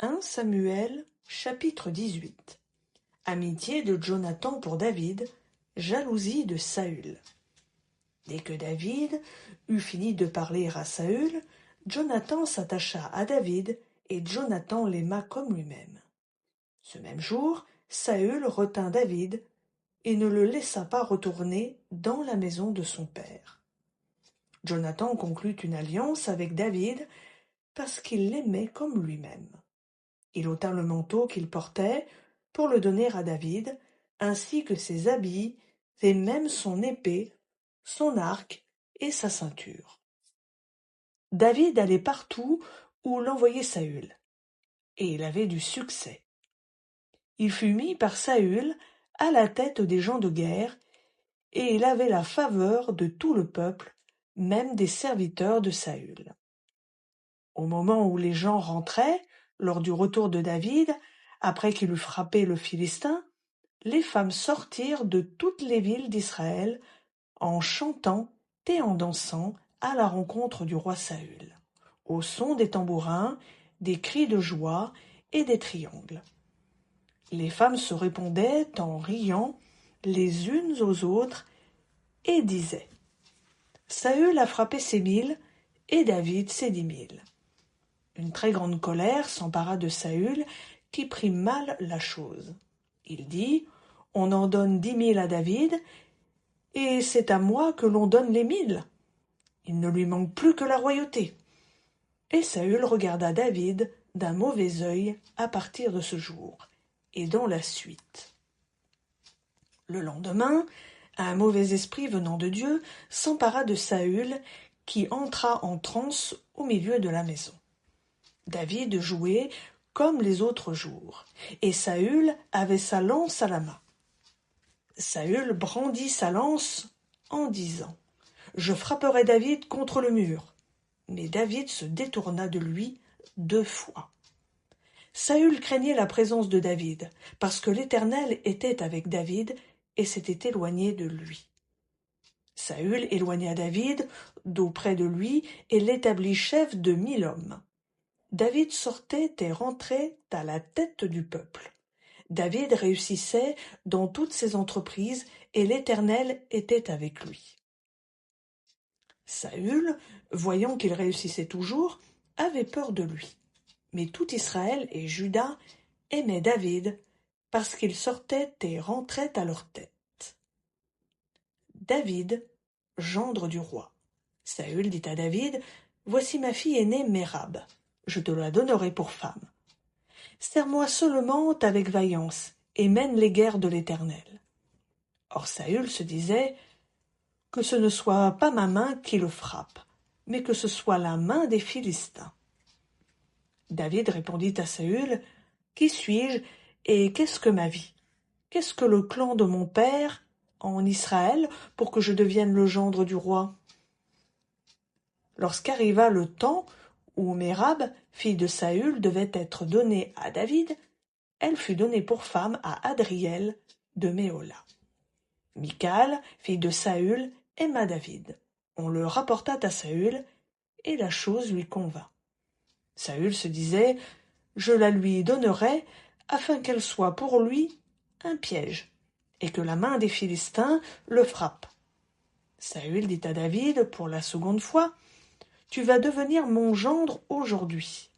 1 Samuel, chapitre 18. Amitié de Jonathan pour David, jalousie de Saül. Dès que David eut fini de parler à Saül, Jonathan s'attacha à David, et Jonathan l'aima comme lui-même. Ce même jour, Saül retint David, et ne le laissa pas retourner dans la maison de son père. Jonathan conclut une alliance avec David, parce qu'il l'aimait comme lui-même. Il ôta le manteau qu'il portait pour le donner à David, ainsi que ses habits, et même son épée, son arc et sa ceinture. David allait partout où l'envoyait Saül, et il avait du succès. Il fut mis par Saül à la tête des gens de guerre, et il avait la faveur de tout le peuple, même des serviteurs de Saül. Au moment où les gens rentraient, lors du retour de David, après qu'il eut frappé le Philistin, les femmes sortirent de toutes les villes d'Israël en chantant et en dansant à la rencontre du roi Saül, au son des tambourins, des cris de joie et des triangles. Les femmes se répondaient en riant les unes aux autres et disaient « Saül a frappé ses 1000 et David ses 10 000. » Une très grande colère s'empara de Saül, qui prit mal la chose. Il dit « On en donne 10 000 à David, et c'est à moi que l'on donne les 1000. Il ne lui manque plus que la royauté. » Et Saül regarda David d'un mauvais œil à partir de ce jour, et dans la suite. Le lendemain, un mauvais esprit venant de Dieu s'empara de Saül, qui entra en transe au milieu de la maison. David jouait comme les autres jours, et Saül avait sa lance à la main. Saül brandit sa lance en disant « Je frapperai David contre le mur. » Mais David se détourna de lui 2 fois. Saül craignait la présence de David, parce que l'Éternel était avec David et s'était éloigné de lui. Saül éloigna David d'auprès de lui et l'établit chef de 1000 hommes. David sortait et rentrait à la tête du peuple. David réussissait dans toutes ses entreprises et l'Éternel était avec lui. Saül, voyant qu'il réussissait toujours, avait peur de lui. Mais tout Israël et Juda aimaient David parce qu'il sortait et rentrait à leur tête. David, gendre du roi. Saül dit à David « Voici ma fille aînée Mérab. Je te la donnerai pour femme. Sers-moi seulement avec vaillance, et mène les guerres de l'Éternel. » Or Saül se disait « Que ce ne soit pas ma main qui le frappe, mais que ce soit la main des Philistins. » David répondit à Saül « Qui suis-je et qu'est-ce que ma vie? Qu'est-ce que le clan de mon père en Israël pour que je devienne le gendre du roi ?» Lorsqu'arriva le temps où Mérab, fille de Saül, devait être donnée à David, elle fut donnée pour femme à Adriel de Méhola. Michal, fille de Saül, aima David. On le rapporta à Saül, et la chose lui convint. Saül se disait « Je la lui donnerai, afin qu'elle soit pour lui un piège, et que la main des Philistins le frappe. » Saül dit à David pour la seconde fois « Tu vas devenir mon gendre aujourd'hui. »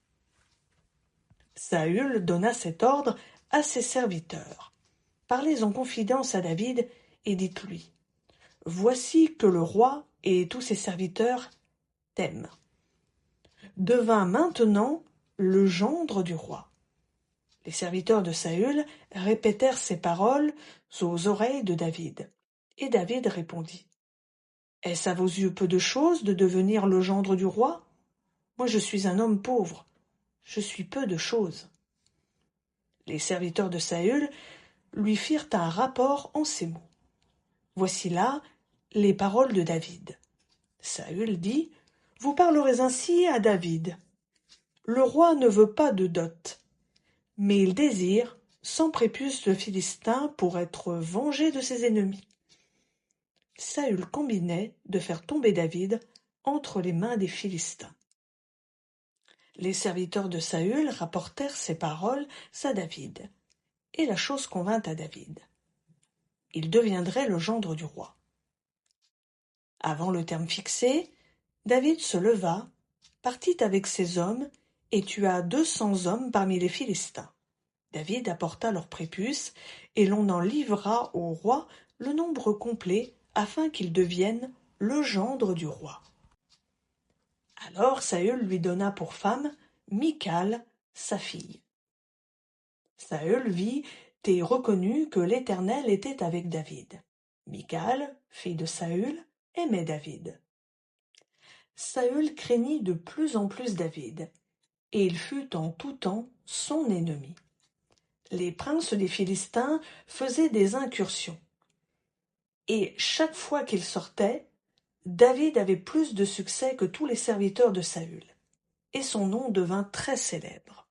Saül donna cet ordre à ses serviteurs. « Parlez en confidence à David et dites-lui, « Voici que le roi et tous ses serviteurs t'aiment. Devint maintenant le gendre du roi. » Les serviteurs de Saül répétèrent ces paroles aux oreilles de David. Et David répondit, « Est-ce à vos yeux peu de chose de devenir le gendre du roi? Moi je suis un homme pauvre, je suis peu de choses. » Les serviteurs de Saül lui firent un rapport en ces mots. Voici là les paroles de David. Saül dit, « Vous parlerez ainsi à David. Le roi ne veut pas de dot, mais il désire, sans prépuce, le Philistin pour être vengé de ses ennemis. » Saül combinait de faire tomber David entre les mains des Philistins. Les serviteurs de Saül rapportèrent ces paroles à David, et la chose convint à David. Il deviendrait le gendre du roi. Avant le terme fixé, David se leva, partit avec ses hommes, et tua 200 hommes parmi les Philistins. David apporta leurs prépuces, et l'on en livra au roi le nombre complet, afin qu'il devienne le gendre du roi. Alors Saül lui donna pour femme Michal, sa fille. Saül vit et reconnut que l'Éternel était avec David. Michal, fille de Saül, aimait David. Saül craignit de plus en plus David, et il fut en tout temps son ennemi. Les princes des Philistins faisaient des incursions, et chaque fois qu'ils sortaient, David avait plus de succès que tous les serviteurs de Saül, et son nom devint très célèbre.